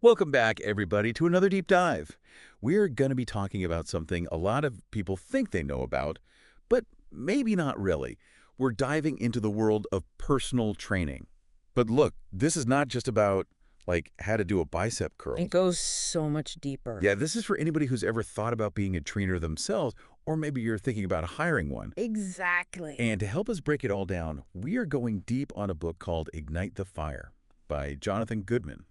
Welcome back, everybody, to another deep dive. We're going to be talking about something a lot of people think they know about, but maybe not really. We're diving into the world of personal training. But look, this is not just about, like, how to do a bicep curl. It goes so much deeper. Yeah, this is for anybody who's ever thought about being a trainer themselves, or maybe you're thinking about hiring one. Exactly. And to help us break it all down, we are going deep on a book called Ignite the Fire by Jonathan Goodman.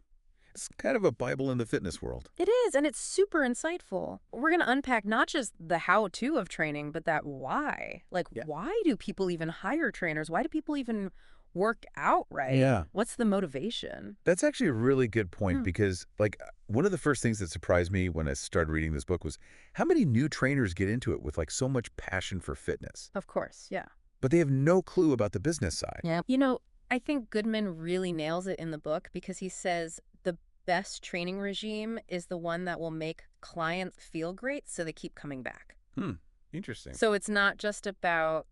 It's kind of a Bible in the fitness world. It is, and it's super insightful. We're going to unpack not just the how-to of training, but that why. Like, Yeah. why do people even hire trainers? Why do people even work out right? Yeah. What's the motivation? That's actually a really good point Hmm. because, like, one of the first things that surprised me when I started reading this book was how many new trainers get into it with, like, so much passion for fitness. Of course, yeah. But they have no clue about the business side. Yeah. I think Goodman really nails it in the book because he says the best training regime is the one that will make clients feel great so they keep coming back. Hmm. Interesting. So it's not just about,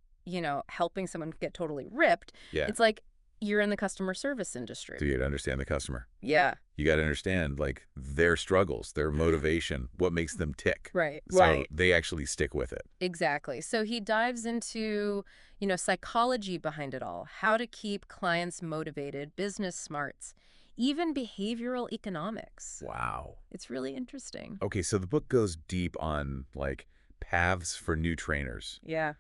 helping someone get totally ripped. Yeah. It's like you're in the customer service industry. So you got to understand the customer. Yeah. You got to understand, like, their struggles, their motivation, what makes them tick. Right. So Right. they actually stick with it. Exactly. So he dives into, psychology behind it all, how to keep clients motivated, business smarts, even behavioral economics. Wow. It's really interesting. Okay, so the book goes deep on, like, paths for new trainers. Yeah.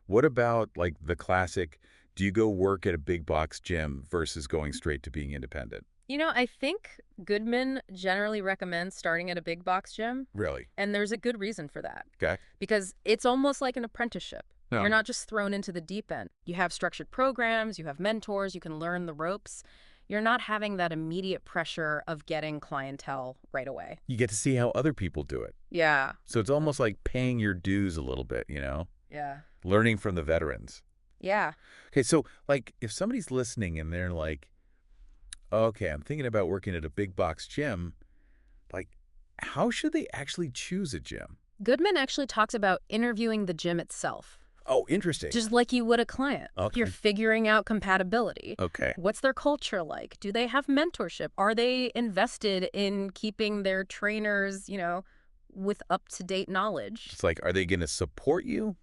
What about, like, the classic, do you go work at a big box gym versus going straight to being independent? I think Goodman generally recommends starting at a big box gym, Really? and there's a good reason for that. Okay. Because it's almost like an apprenticeship. No. You're not just thrown into the deep end. You have structured programs, you have mentors, you can learn the ropes. You're not having that immediate pressure of getting clientele right away. You get to see how other people do it. Yeah. So it's almost like paying your dues a little bit, Yeah. Learning from the veterans. Yeah. Okay, so, like, if somebody's listening and they're like, okay, I'm thinking about working at a big box gym, like, how should they actually choose a gym? Goodman actually talks about interviewing the gym itself, Oh, interesting. just like you would a client. Okay. You're figuring out compatibility. Okay. What's their culture like? Do they have mentorship? Are they invested in keeping their trainers, with up-to-date knowledge? It's like, are they going to support you?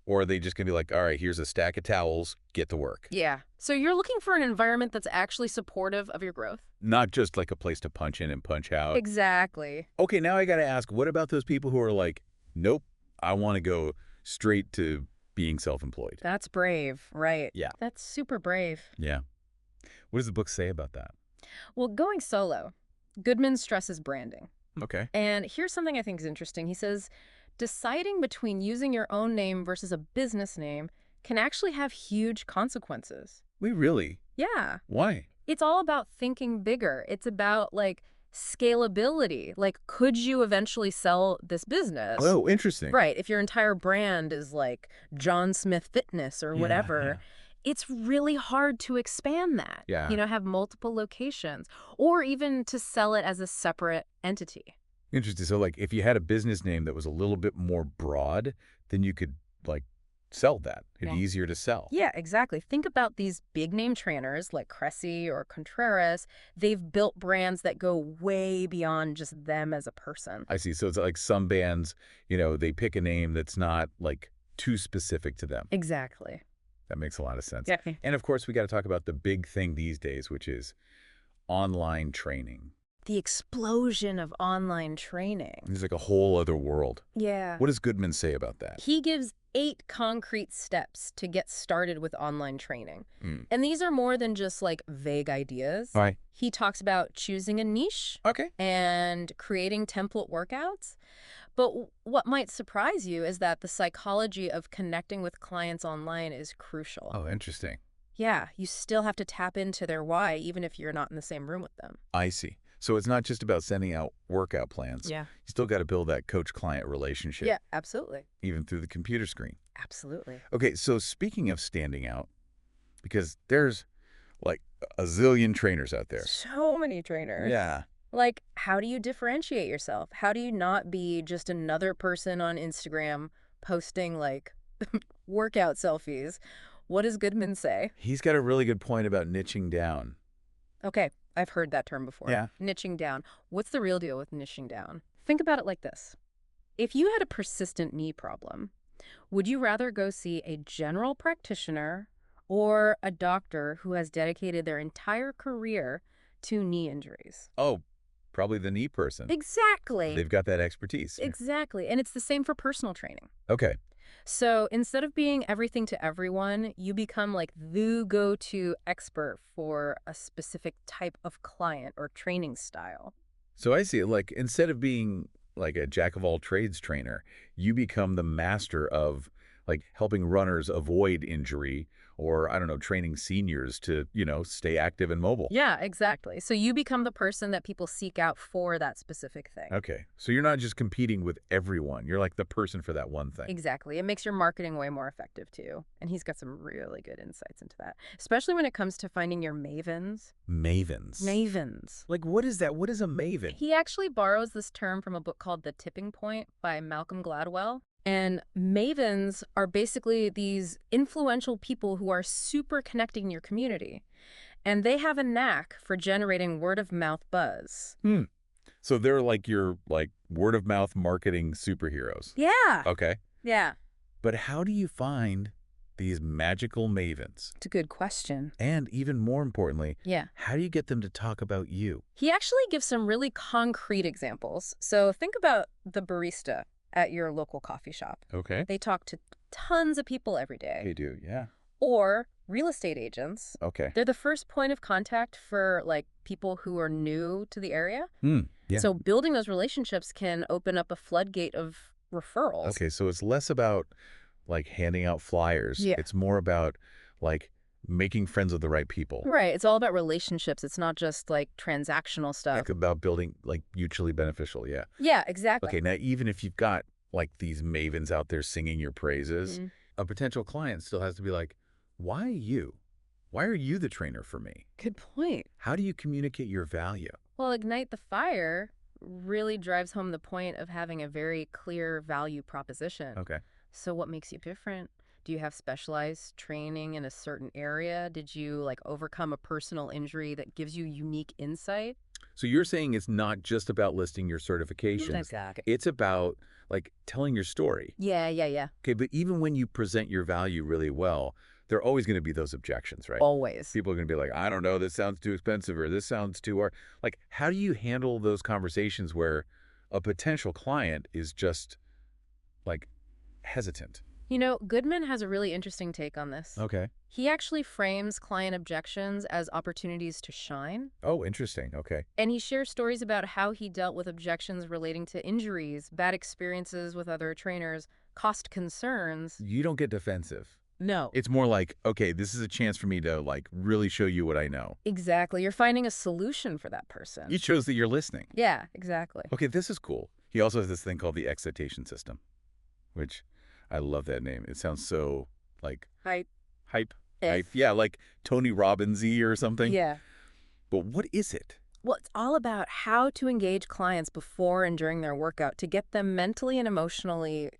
Or are they just going to be like, all right, here's a stack of towels, get to work? Yeah. So you're looking for an environment that's actually supportive of your growth? Not just like a place to punch in and punch out. Exactly. Okay, now I got to ask, what about those people who are like, nope, I want to go straight to being self-employed? That's brave, right? Yeah. That's super brave. Yeah. What does the book say about that? Well, going solo, Goodman stresses branding. Okay. And here's something I think is interesting. He says, deciding between using your own name versus a business name can actually have huge consequences. We really? Yeah. Why? It's all about thinking bigger. It's about, like, scalability. Like, could you eventually sell this business? Oh, interesting. Right. If your entire brand is like John Smith Fitness or Yeah, whatever, yeah. it's really hard to expand that. Yeah. Have multiple locations or even to sell it as a separate entity. Interesting. So, like, if you had a business name that was a little bit more broad, then you could, like, sell that. It'd be Yeah. easier to sell. Yeah, exactly. Think about these big name trainers like Cressy or Contreras. They've built brands that go way beyond just them as a person. I see. So it's like some bands, they pick a name that's not, like, too specific to them. Exactly. That makes a lot of sense. Yeah. And, of course, we got to talk about the big thing these days, which is online training. The explosion of online training. It's like a whole other world. Yeah. What does Goodman say about that? He gives 8 concrete steps to get started with online training. Mm. And these are more than just like vague ideas. Right. He talks about choosing a niche Okay. and creating template workouts. But what might surprise you is that the psychology of connecting with clients online is crucial. Oh, interesting. Yeah, you still have to tap into their why, even if you're not in the same room with them. I see. So it's not just about sending out workout plans. Yeah. You still got to build that coach-client relationship. Yeah, absolutely. Even through the computer screen. Absolutely. Okay, so speaking of standing out, because there's like a zillion trainers out there. So many trainers. Yeah. Like, how do you differentiate yourself? How do you not be just another person on Instagram posting, like, workout selfies? What does Goodman say? He's got a really good point about niching down. Okay, I've heard that term before. Yeah. Niching down. What's the real deal with niching down? Think about it like this. If you had a persistent knee problem, would you rather go see a general practitioner or a doctor who has dedicated their entire career to knee injuries? Oh, probably the knee person. Exactly. They've got that expertise. Exactly. And it's the same for personal training. Okay. So instead of being everything to everyone, you become like the go-to expert for a specific type of client or training style. So I see it like instead of being like a jack of all trades trainer, you become the master of like helping runners avoid injury or, I don't know, training seniors to, stay active and mobile. Yeah, exactly. So you become the person that people seek out for that specific thing. Okay. So you're not just competing with everyone. You're like the person for that one thing. Exactly. It makes your marketing way more effective too. And he's got some really good insights into that, especially when it comes to finding your mavens. Mavens. Mavens. Like, what is that? What is a maven? He actually borrows this term from a book called The Tipping Point by Malcolm Gladwell. And mavens are basically these influential people who are super connected in your community. And they have a knack for generating word-of-mouth buzz. So they're like your word-of-mouth marketing superheroes. Yeah. Okay. Yeah. But how do you find these magical mavens? It's a good question. And even more importantly, Yeah. how do you get them to talk about you? He actually gives some really concrete examples. So think about the barista at your local coffee shop. Okay. They talk to tons of people every day. They do, yeah. Or real estate agents. Okay. They're the first point of contact for like people who are new to the area. Yeah. So building those relationships can open up a floodgate of referrals. Okay, so it's less about like handing out flyers. Yeah. It's more about like making friends with the right people. Right. It's all about relationships. It's not just like transactional stuff. Like about building like mutually beneficial, yeah. Yeah, exactly. Okay, now even if you've got like these mavens out there singing your praises, a potential client still has to be like, why you? Why are you the trainer for me? Good point. How do you communicate your value? Well, Ignite the Fire really drives home the point of having a very clear value proposition. Okay. So what makes you different? Do you have specialized training in a certain area? Did you like overcome a personal injury that gives you unique insight? So you're saying it's not just about listing your certifications. Exactly. It's about like telling your story. Yeah. Okay, but even when you present your value really well, there are always going to be those objections, right? Always. People are going to be like, I don't know, this sounds too expensive or this sounds too hard. Like, how do you handle those conversations where a potential client is just like hesitant? You know, Goodman has a really interesting take on this. Okay. He actually frames client objections as opportunities to shine. Oh, interesting. Okay. And he shares stories about how he dealt with objections relating to injuries, bad experiences with other trainers, cost concerns. You don't get defensive. No. It's more like, okay, this is a chance for me to like really show you what I know. Exactly. You're finding a solution for that person. It shows that you're listening. Yeah, exactly. Okay, this is cool. He also has this thing called the excitation system, which I love that name. It sounds so like Hype. hype. Yeah, like Tony Robbins-y or something. Yeah. But what is it? Well, it's all about how to engage clients before and during their workout to get them mentally and emotionally,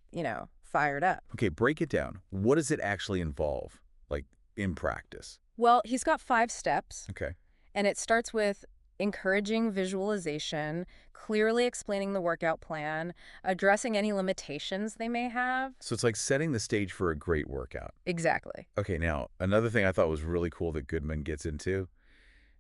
fired up. Okay, break it down. What does it actually involve, like in practice? Well, he's got 5 steps, Okay. and it starts with encouraging visualization, clearly explaining the workout plan, addressing any limitations they may have. So it's like setting the stage for a great workout. Exactly. Okay, now, another thing I thought was really cool that Goodman gets into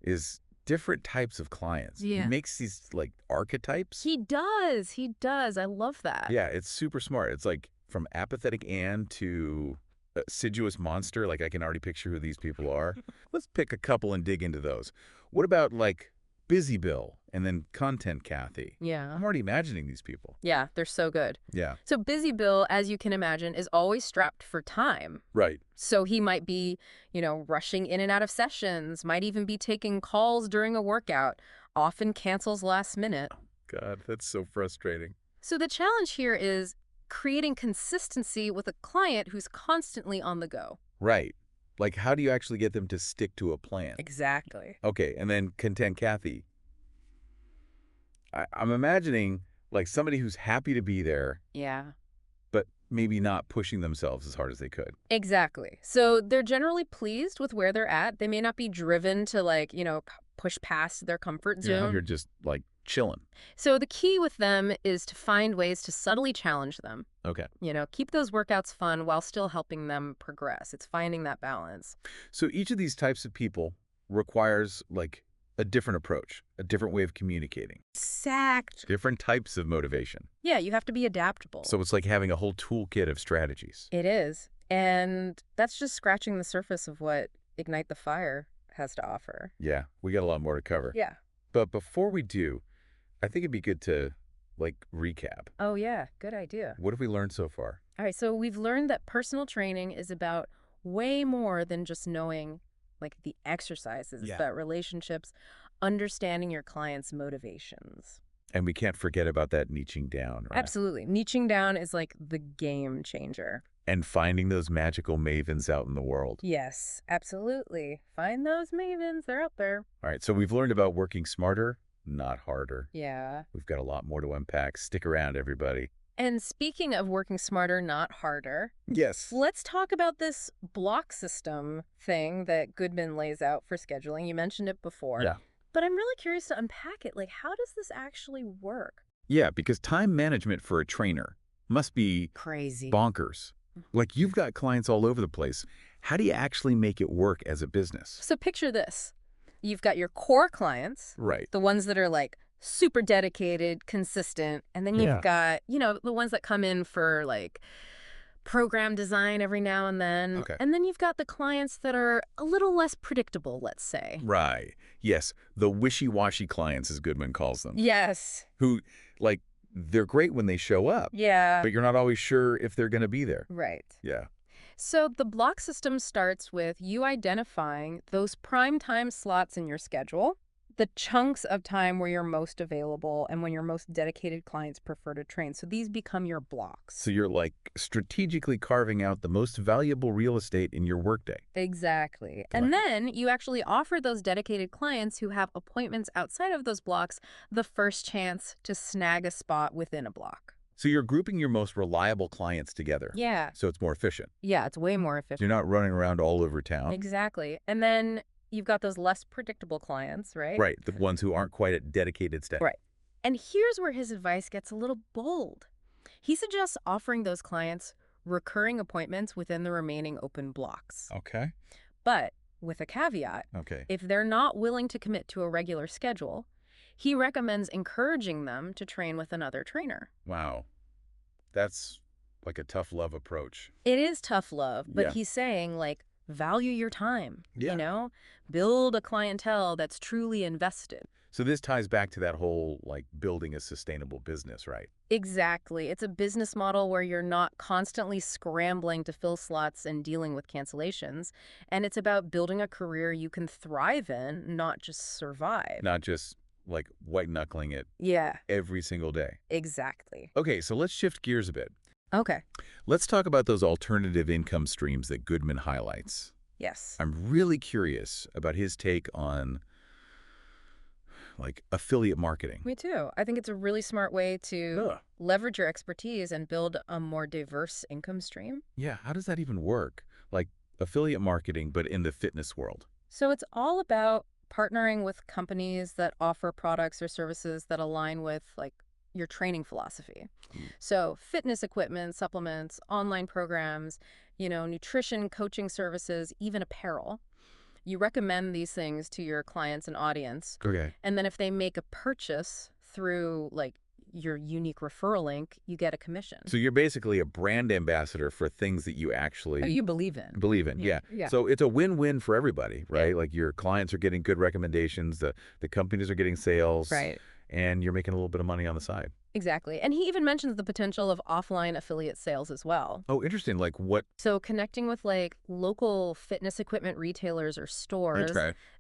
is different types of clients. Yeah. He makes these like archetypes. He does. He does. I love that. Yeah, it's super smart. It's like from apathetic Ann to assiduous monster. Like I can already picture who these people are. Let's pick a couple and dig into those. What about like Busy Bill and then Content Kathy? Yeah. I'm already imagining these people. Yeah, they're so good. Yeah. So Busy Bill, as you can imagine, is always strapped for time. Right. So he might be, rushing in and out of sessions, might even be taking calls during a workout, often cancels last minute. God, that's so frustrating. So the challenge here is creating consistency with a client who's constantly on the go. Right. Like, how do you actually get them to stick to a plan? Exactly. Okay, and then Content Kathy. I'm imagining, like, somebody who's happy to be there, Yeah. but maybe not pushing themselves as hard as they could. Exactly. So they're generally pleased with where they're at. They may not be driven to like, push past their comfort You're out zone. here just, like, chilling. So the key with them is to find ways to subtly challenge them. Okay. Keep those workouts fun while still helping them progress. It's finding that balance. So each of these types of people requires, like, a different approach, a different way of communicating, Exact. different types of motivation. Yeah, you have to be adaptable. So it's like having a whole toolkit of strategies. It is. And that's just scratching the surface of what Ignite the Fire has to offer. Yeah, we got a lot more to cover. Yeah. But before we do, I think it'd be good to, like, recap. Oh, yeah. Good idea. What have we learned so far? All right. So we've learned that personal training is about way more than just knowing like the exercises. It's Yeah. about relationships, understanding your client's motivations. And we can't forget about that niching down, right? Absolutely. Niching down is like the game changer. And finding those magical mavens out in the world. Yes, absolutely. Find those mavens. They're out there. All right, so we've learned about working smarter, not harder. Yeah. We've got a lot more to unpack. Stick around, everybody. And speaking of working smarter, not harder, Yes. let's talk about this block system thing that Goodman lays out for scheduling. You mentioned it before. Yeah. But I'm really curious to unpack it. Like, how does this actually work? Yeah, because time management for a trainer must be Crazy. bonkers. Like, you've got clients all over the place. How do you actually make it work as a business? So picture this. You've got your core clients, Right. the ones that are like super dedicated, consistent, and then Yeah. you've got, the ones that come in for like program design every now and then. Okay. And then you've got the clients that are a little less predictable, let's say. Right. Yes, the wishy-washy clients, as Goodman calls them, Yes. who, like, they're great when they show up, Yeah. but you're not always sure if they're going to be there. Right. Yeah. So the block system starts with you identifying those prime time slots in your schedule, the chunks of time where you're most available and when your most dedicated clients prefer to train. So these become your blocks. So you're, like, strategically carving out the most valuable real estate in your workday. Exactly. Got it. And then you actually offer those dedicated clients who have appointments outside of those blocks the first chance to snag a spot within a block. So you're grouping your most reliable clients together. Yeah. So it's more efficient. Yeah, it's way more So efficient. you're not running around all over town. Exactly. And then you've got those less predictable clients, right? Right. The ones who aren't quite at dedicated staff. Right. And here's where his advice gets a little bold. He suggests offering those clients recurring appointments within the remaining open blocks. Okay. But with a caveat, Okay. if they're not willing to commit to a regular schedule, he recommends encouraging them to train with another trainer. Wow. That's like a tough love approach. It is tough love, but Yeah. he's saying, like, value your time, Yeah. Build a clientele that's truly invested. So this ties back to that whole, like, building a sustainable business, right? Exactly. It's a business model where you're not constantly scrambling to fill slots and dealing with cancellations. And it's about building a career you can thrive in, not just survive. Not just, like, white-knuckling it Yeah, every single day. exactly. Okay, so let's shift gears a bit. Okay. Let's talk about those alternative income streams that Goodman highlights. Yes. I'm really curious about his take on, like, affiliate marketing. Me too. I think it's a really smart way to Ugh. leverage your expertise and build a more diverse income stream. Yeah, how does that even work? Like, affiliate marketing, but in the fitness world. So it's all about partnering with companies that offer products or services that align with like your training philosophy. So fitness equipment, supplements, online programs, nutrition, coaching services, even apparel. You recommend these things to your clients and audience. Okay. And then if they make a purchase through like your unique referral link, you get a commission. So you're basically a brand ambassador for things that you actually You believe in. believe in. Yeah. Yeah. So it's a win-win for everybody, right? Like, your clients are getting good recommendations, the companies are getting sales. Right. And you're making a little bit of money on the side. Exactly. And he even mentions the potential of offline affiliate sales as well. Oh, interesting. Like, what? So connecting with like local fitness equipment retailers or stores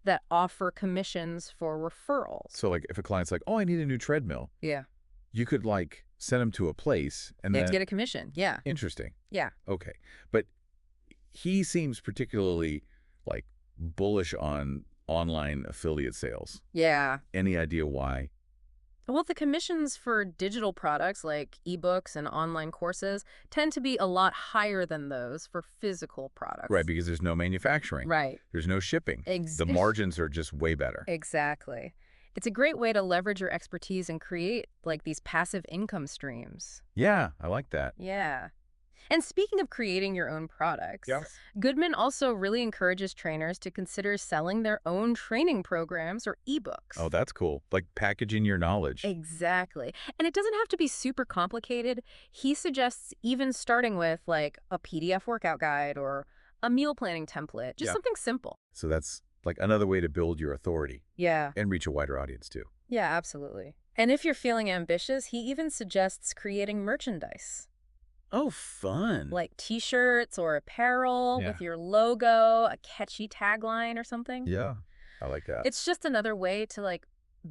that offer commissions for referrals. So, like, if a client's like, oh, I need a new treadmill, Yeah. you could, like, send them to a place and They then... have to get a commission. Yeah. Interesting. Yeah. Okay. But he seems particularly, like, bullish on online affiliate sales. Yeah. Any idea why? Well, the commissions for digital products like ebooks and online courses tend to be a lot higher than those for physical Right, products. because there's no manufacturing. Right. There's no shipping. Ex The margins are just way better. exactly. It's a great way to leverage your expertise and create like these passive income streams. Yeah, I like that. Yeah. And speaking of creating your own products, Goodman also really encourages trainers to consider selling their own training programs or ebooks. Oh, that's cool. Like packaging your knowledge. Exactly. And it doesn't have to be super complicated. He suggests even starting with like a PDF workout guide or a meal planning template, just Yeah. something simple. So that's like another way to build your authority Yeah. and reach a wider audience too. Yeah, absolutely. And if you're feeling ambitious, he even suggests creating merchandise. Oh, fun. Like t-shirts or apparel Yeah. with your logo, a catchy tagline or something. Yeah, I like that. It's just another way to like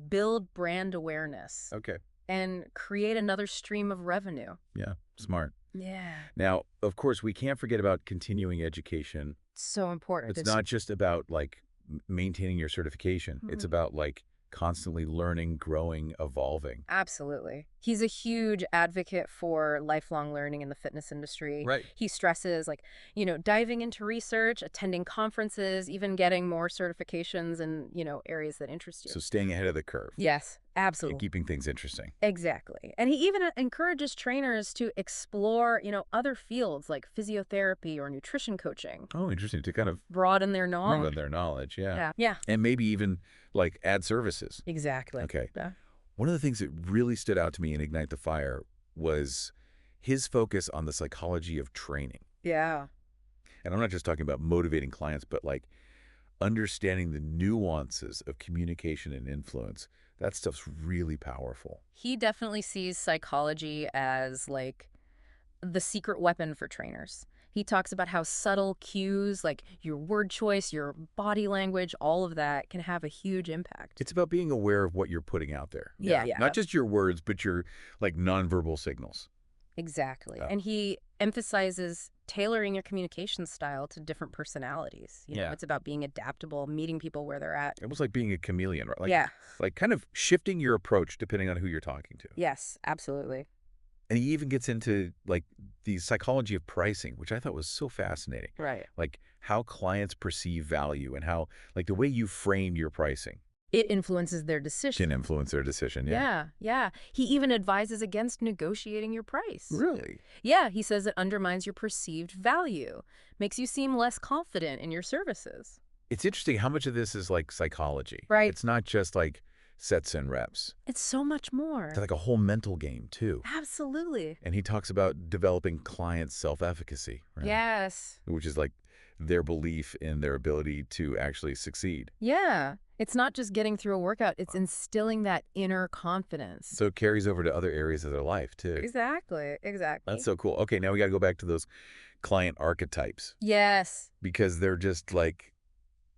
build brand awareness Okay. and create another stream of revenue. Yeah, smart. Yeah. Now, of course, we can't forget about continuing education. So important. It's not just about like maintaining your certification. It's Mhm. about like constantly learning, growing, evolving. Absolutely. He's a huge advocate for lifelong learning in the fitness industry. Right. He stresses like, diving into research, attending conferences, even getting more certifications in, areas that interest you. So staying ahead of the curve Yes, and absolutely. keeping things interesting. Exactly. And he even encourages trainers to explore, other fields like physiotherapy or nutrition coaching, Oh, interesting. To kind of broaden their knowledge. broaden their knowledge. Yeah. Yeah. Yeah. And maybe even like add services. Exactly. Okay. Yeah. One of the things that really stood out to me in Ignite the Fire was his focus on the psychology of training. Yeah. And I'm not just talking about motivating clients, but like understanding the nuances of communication and influence. That stuff's really powerful. He definitely sees psychology as like the secret weapon for trainers. He talks about how subtle cues like your word choice, your body language, all of that can have a huge impact. It's about being aware of what you're putting out there. Yeah. Not just your words, but your like nonverbal signals. Exactly. Oh. And he emphasizes tailoring your communication style to different personalities. Yeah. It's about being adaptable, meeting people where they're at. Almost like being a chameleon, right? Like, Yeah. Like kind of shifting your approach depending on who you're talking to. Yes, absolutely. And he even gets into like the psychology of pricing, which I thought was so fascinating. Right. Like how clients perceive value and how like the way you frame your pricing It influences their decision. can influence their decision. Yeah. He even advises against negotiating your price. Really? Yeah, he says it undermines your perceived value, makes you seem less confident in your services. It's interesting how much of this is like psychology. Right. It's not just like sets and reps. It's so much more. It's like a whole mental game too. Absolutely. And he talks about developing client self-efficacy, right? Yes. Which is like their belief in their ability to actually succeed. Yeah. It's not just getting through a workout, it's instilling that inner confidence. So it carries over to other areas of their life too. Exactly. That's so cool. Okay, now we got to go back to those client archetypes Yes. because they're just like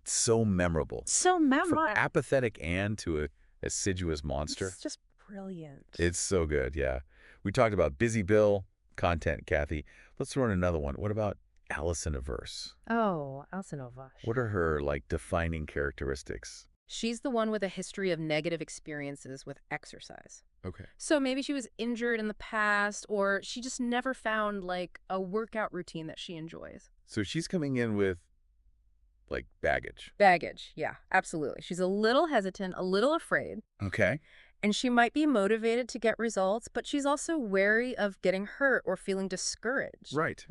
so memorable. So From memorable. apathetic Anne to a assiduous monster. It's just brilliant. It's so good, yeah. We talked about Busy Bill, content, Kathy. Let's throw in another one. What about Alison Averse? Oh, Alison Ovash. What are her like defining characteristics? She's the one with a history of negative experiences with exercise. Okay. So maybe she was injured in the past, or she just never found like a workout routine that she enjoys. So she's coming in with like baggage. Baggage. Yeah, absolutely. She's a little hesitant, a little afraid, Okay. and she might be motivated to get results, but she's also wary of getting hurt or feeling discouraged. Right.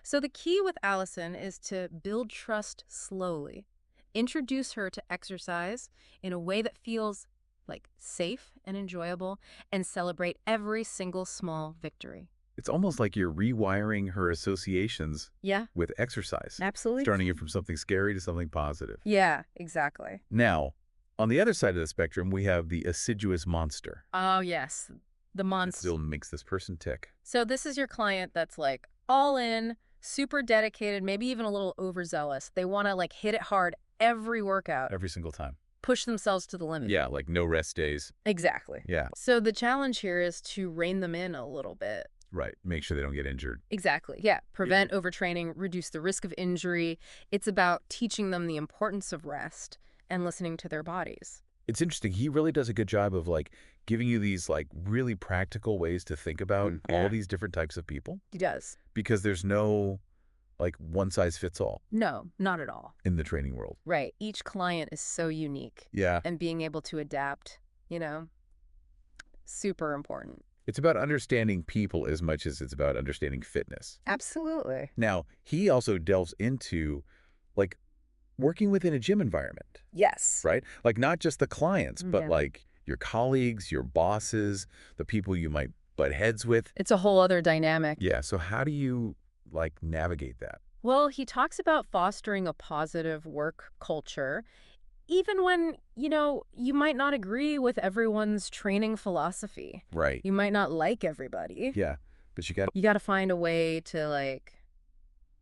So the key with Allison is to build trust slowly. Introduce her to exercise in a way that feels like safe and enjoyable, and celebrate every single small victory. It's almost like you're rewiring her associations Yeah, with exercise, absolutely. starting it from something scary to something positive. Yeah, exactly. Now, on the other side of the spectrum, we have the assiduous monster. Oh, yes. The That monster. still makes this person tick. So this is your client that's like all in, super dedicated, maybe even a little overzealous. They want to like hit it hard every workout, Every single time. push themselves to the limit. Yeah, like no rest days. Exactly. Yeah, So the challenge here is to rein them in a little bit. right. Make sure they don't get injured. Exactly. Yeah. Prevent overtraining, reduce the risk of injury. It's about teaching them the importance of rest and listening to their bodies. It's interesting. He really does a good job of like giving you these like really practical ways to think about all these different types of people He does. because there's no like one size fits all No, not at all. in the training world. Right. Each client is so unique, Yeah. and being able to adapt, super important. It's about understanding people as much as it's about understanding fitness. Absolutely. Now, he also delves into like working within a gym environment, Yes. right? Like not just the clients, but Yeah. like your colleagues, your bosses, the people you might butt heads with. It's a whole other dynamic. Yeah. So how do you like navigate that? Well, he talks about fostering a positive work culture, even when, you might not agree with everyone's training philosophy. Right. You might not like everybody. Yeah. But you got You got to find a way to,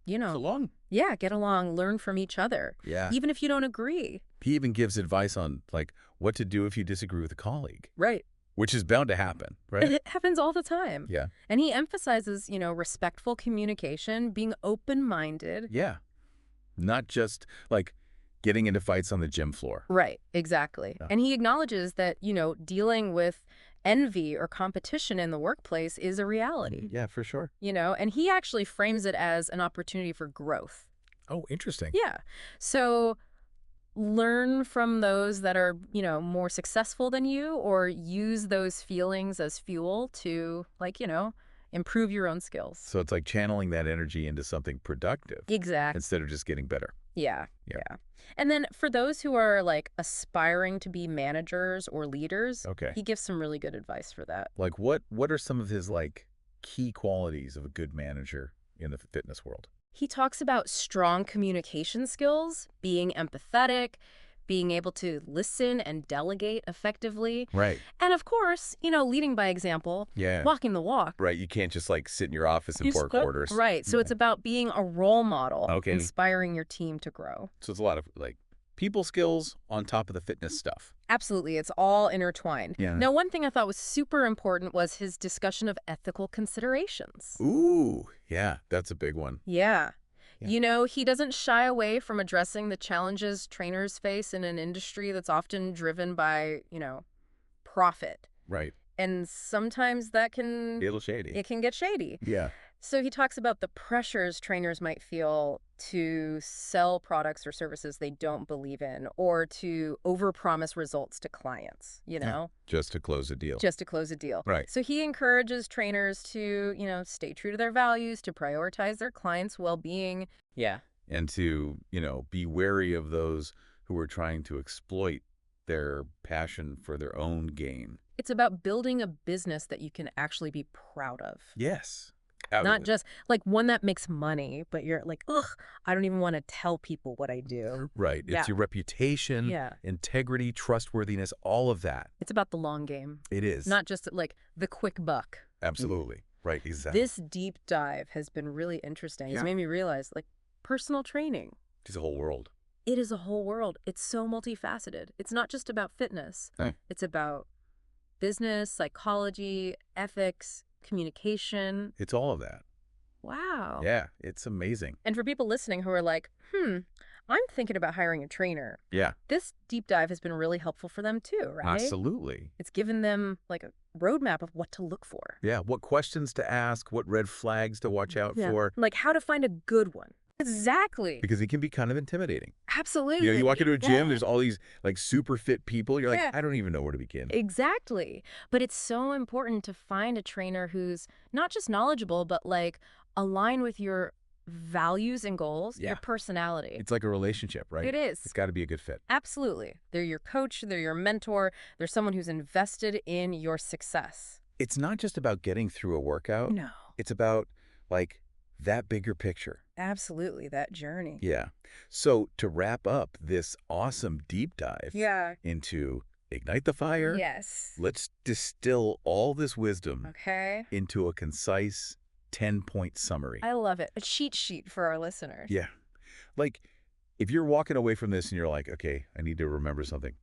along. yeah, get along, learn from each other, Yeah. even if you don't agree. He even gives advice on like what to do if you disagree with a colleague, Right. which is bound to happen, right? It happens all the time. Yeah. And he emphasizes, respectful communication, being open-minded. Yeah. Not just like getting into fights on the gym floor. Right, exactly. Yeah. And he acknowledges that, dealing with envy or competition in the workplace is a reality, Yeah, for sure. and he actually frames it as an opportunity for growth. Oh, interesting. Yeah. So learn from those that are, more successful than you, or use those feelings as fuel to, improve your own skills. So it's like channeling that energy into something productive Exactly. instead of just getting better. Yeah. Yeah. Yeah. And then for those who are aspiring to be managers or leaders, Okay. he gives some really good advice for that. Like what are some of his like key qualities of a good manager in the fitness world? He talks about strong communication skills, being empathetic, being able to listen and delegate effectively. Right. And of course, leading by example, Yeah. walking the walk. Right. You can't just like sit in your office in You four just go- quarters. Right. So it's about being a role model, Okay. inspiring your team to grow. So it's a lot of like people skills on top of the fitness stuff. Absolutely. It's all intertwined. Yeah. Now, one thing I thought was super important was his discussion of ethical considerations. Ooh. Yeah. That's a big one. Yeah. Yeah. He doesn't shy away from addressing the challenges trainers face in an industry that's often driven by, profit. Right. And sometimes that can A little shady. it can get shady. Yeah. So he talks about the pressures trainers might feel to sell products or services they don't believe in, or to overpromise results to clients, Just to close a deal. just to close a deal. Right. So he encourages trainers to, stay true to their values, to prioritize their clients' well-being. Yeah. And to, be wary of those who are trying to exploit their passion for their own gain. It's about building a business that you can actually be proud of. Yes. Not just one that makes money, but you're like, ugh, I don't even want to tell people what I do. Right. Yeah. It's your reputation, Yeah. integrity, trustworthiness, all of that. It's about the long game, It is. not just the quick buck. Absolutely. Right. Exactly. This deep dive has been really interesting. It's Yeah. made me realize, personal training, It's a whole world. it is a whole world. It's so multifaceted. It's not just about fitness. Hey. It's about business, psychology, ethics, communication. It's all of that. Wow. Yeah. It's amazing. And for people listening who are like, I'm thinking about hiring a trainer, Yeah. this deep dive has been really helpful for them too, right? Absolutely. It's given them a roadmap of what to look for. Yeah. What questions to ask, what red flags to watch out for. Like how to find a good one. Exactly. Because it can be kind of intimidating. Absolutely. You walk into a gym, Yeah. there's all these super fit people. You're like, Yeah. I don't even know where to begin. Exactly. But it's so important to find a trainer who's not just knowledgeable, but align with your values and goals, Yeah. your personality. It's like a relationship, right? It is. It's got to be a good fit. Absolutely. They're your coach, they're your mentor, they're someone who's invested in your success. It's not just about getting through a workout. No. It's about that bigger picture. Absolutely, that journey. Yeah. So to wrap up this awesome deep dive Yeah. into Ignite the Fire, Yes. let's distill all this wisdom Okay. into a concise 10-point summary. I love it. A cheat sheet for our listeners. Yeah. If you're walking away from this and you're like, okay, I need to remember something,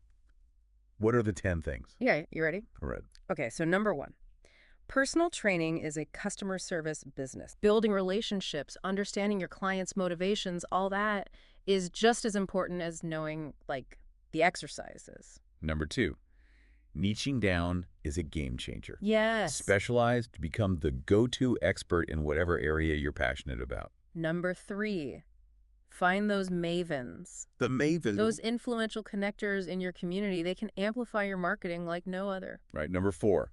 what are the 10 things? Yeah, you ready? All right. Okay, so number 1. Personal training is a customer service business. Building relationships, understanding your clients' motivations, all that is just as important as knowing, the exercises. Number 2, niching down is a game changer. Yes. Specialize to become the go-to expert in whatever area you're passionate about. Number 3, find those mavens. The maven. Those influential connectors in your community, they can amplify your marketing like no other. Right. Number 4,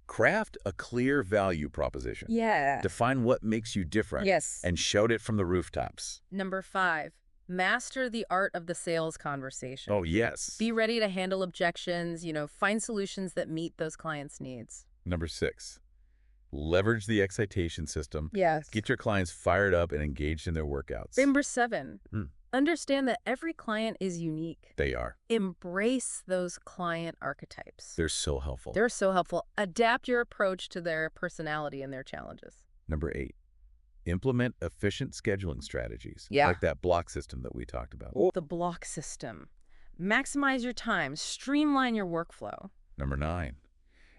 craft a clear value proposition. Yeah. Define what makes you different. Yes. And shout it from the rooftops. Number 5, master the art of the sales conversation. Oh, yes. Be ready to handle objections, find solutions that meet those clients' needs. Number 6, leverage the excitation system. Yes. Get your clients fired up and engaged in their workouts. Number 7, Hmm. understand that every client is unique. They are. Embrace those client archetypes. They're so helpful. They're so helpful. Adapt your approach to their personality and their challenges. Number 8, implement efficient scheduling strategies. Yeah. Like that block system that we talked about. The block system. Maximize your time. Streamline your workflow. Number 9,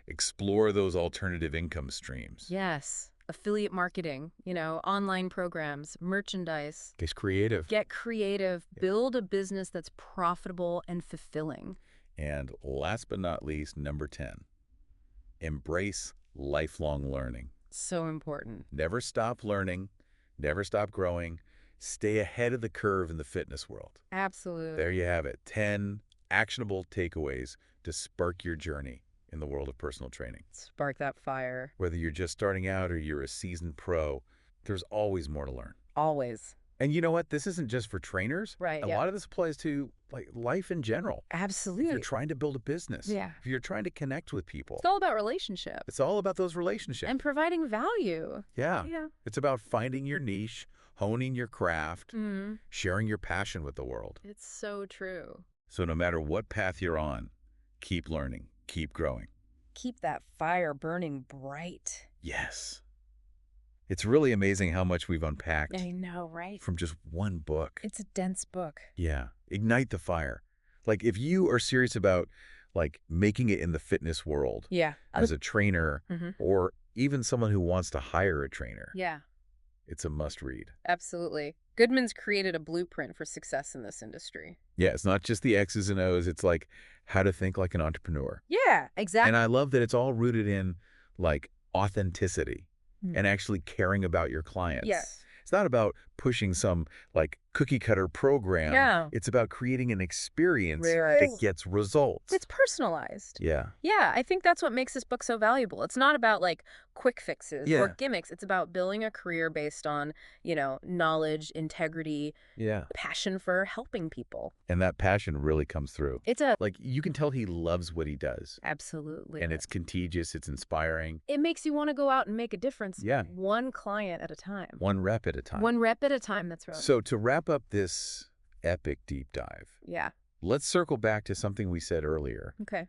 explore those alternative income streams. Yes. Affiliate marketing, online programs, merchandise. Get creative. Get creative. Build a business that's profitable and fulfilling. And last but not least, number 10, embrace lifelong learning. So important. Never stop learning. Never stop growing. Stay ahead of the curve in the fitness world. Absolutely. There you have it. 10 actionable takeaways to spark your journey in the world of personal training. Spark that fire. Whether you're just starting out or you're a seasoned pro, there's always more to learn. Always. And you know what? This isn't just for trainers. Right, A yeah. lot of this applies to life in general. If Absolutely. you're trying to build a business, Yeah. if you're trying to connect with people, It's all about relationship it's all about those relationships. and providing value. Yeah. Yeah. It's about finding your niche, honing your craft, Mm, sharing your passion with the world. it's so true. So no matter what path you're on, keep learning, keep growing. Keep that fire burning bright. Yes. It's really amazing how much we've unpacked I know, right? from just one book. It's a dense book. Yeah. Ignite the fire. If you are serious about making it in the fitness world Yeah. as a trainer Mhm. or even someone who wants to hire a trainer, Yeah, it's a must read. absolutely. Goodman's created a blueprint for success in this industry. Yeah, it's not just the X's and O's. It's how to think like an entrepreneur. Yeah, exactly. And I love that it's all rooted in authenticity and actually caring about your clients. Yes. It's not about pushing some cookie cutter program. Yeah. It's about creating an experience Right. that gets results. It's personalized. Yeah. Yeah, I think that's what makes this book so valuable. It's not about quick fixes Yeah. or gimmicks. It's about building a career based on, knowledge, integrity, Yeah. passion for helping people. And that passion really comes through. It's a You can tell he loves what he does. absolutely. And it's contagious. It's inspiring. it makes you want to go out and make a difference. Yeah. One client at a time. One rep at a time. One rep at a time. That's right. So to wrap up this epic deep dive, Yeah. let's circle back to something we said earlier. Okay.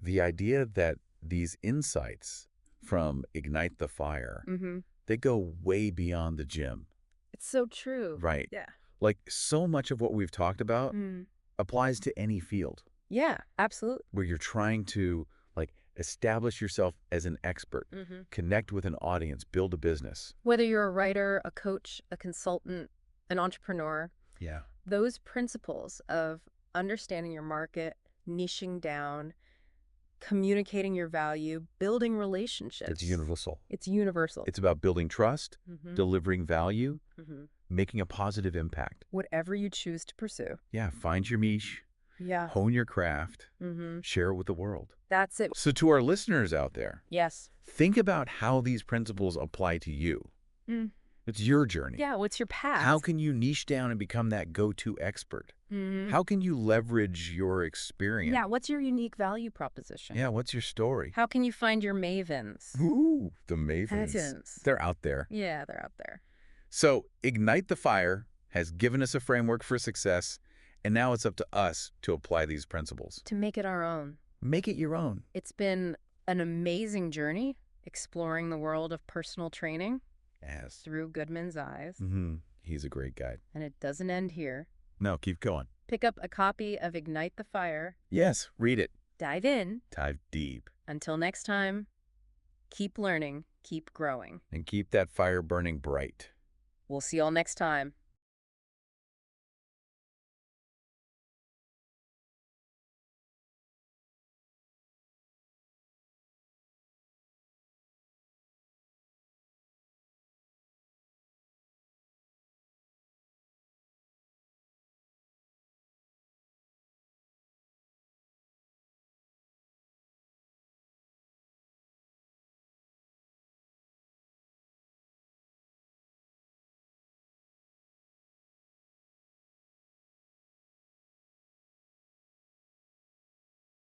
The idea that these insights from Ignite the Fire, Mm-hmm. they go way beyond the gym, It's so true. right? Yeah. So much of what we've talked about Mm. applies to any field Yeah, absolutely. where you're trying to establish yourself as an expert, Mm-hmm. connect with an audience, build a business. Whether you're a writer, a coach, a consultant, an entrepreneur, Yeah. those principles of understanding your market, niching down, communicating your value, building relationships. It's universal. It's universal. It's about building trust, Mhm. delivering value, Mhm. making a positive impact. Whatever you choose to pursue. Yeah, find your niche, Yeah. hone your craft, Mm-hmm. share it with the world. That's it. So to our listeners out there, Yes. think about how these principles apply to you. Mm. It's your journey. Yeah, what's your path? How can you niche down and become that go-to expert? Mhm. How can you leverage your experience? Yeah, what's your unique value proposition? Yeah, what's your story? How can you find your mavens? Ooh, the mavens. Mavens. They're out there. Yeah, they're out there. So Ignite the Fire has given us a framework for success, and now it's up to us to apply these principles. To make it our own. Make it your own. It's been an amazing journey exploring the world of personal training Yes. through Goodman's eyes. Mm-hmm. He's a great guy. And it doesn't end here. No, keep going. Pick up a copy of Ignite the Fire. Yes, read it. Dive in. Dive deep. Until next time, keep learning, keep growing. And keep that fire burning bright. We'll see y'all next time.